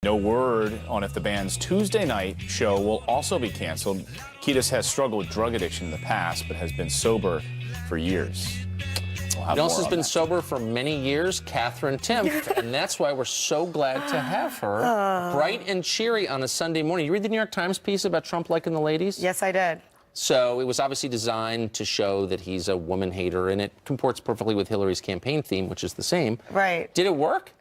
No word on if the band's Tuesday night show will also be canceled. Kiedis has struggled with drug addiction in the past, but has been sober for years. Who else has been sober for many years? Katherine Timpf, and that's why we're so glad to have her bright and cheery on a Sunday morning. You read the New York Times piece about Trump liking the ladies? Yes, I did. So it was obviously designed to show that he's a woman hater, and it comports perfectly with Hillary's campaign theme, which is the same. Right. Did it work?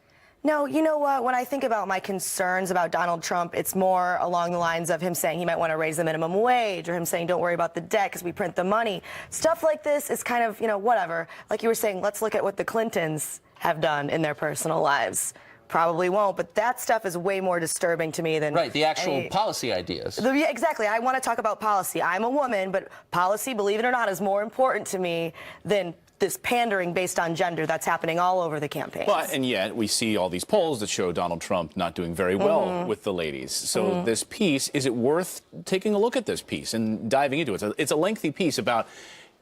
No, you know what? When I think about my concerns about Donald Trump, it's more along the lines of him saying he might want to raise the minimum wage, or him saying don't worry about the debt because we print the money. Stuff like this is kind of, whatever. Like you were saying, let's look at what the Clintons have done in their personal lives. Probably won't, but that stuff is way more disturbing to me than... Right, the actual policy ideas. Yeah, exactly. I want to talk about policy. I'm a woman, but policy, believe it or not, is more important to me than this pandering based on gender that's happening all over the campaigns. But, and yet, we see all these polls that show Donald Trump not doing very well with the ladies. So this piece, is it worth taking a look at this piece and diving into it? It's a lengthy piece about...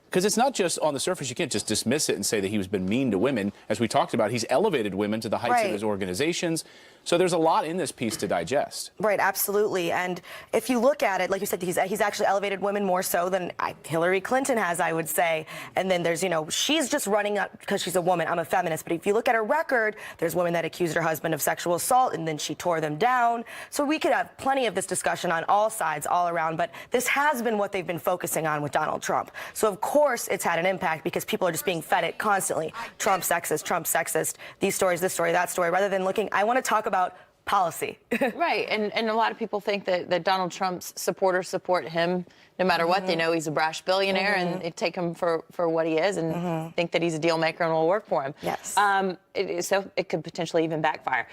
Because it's not just on the surface. You can't just dismiss it and say that he's been mean to women. As we talked about, he's elevated women to the heights of his organizations. So there's a lot in this piece to digest. Right, absolutely. And if you look at it, like you said, he's actually elevated women more so than Hillary Clinton has, I would say. And then there's, she's just running up because she's a woman. I'm a feminist. But if you look at her record, there's women that accused her husband of sexual assault, and then she tore them down. So we could have plenty of this discussion on all sides, all around. But this has been what they've been focusing on with Donald Trump. So, of course, it's had an impact because people are just being fed it constantly. Trump sexist, these stories, this story, that story, rather than looking, I want to talk about policy. Right, and a lot of people think that Donald Trump's supporters support him no matter what. They know he's a brash billionaire and they take him for what he is and think that he's a deal maker and will work for him. Yes. So it could potentially even backfire.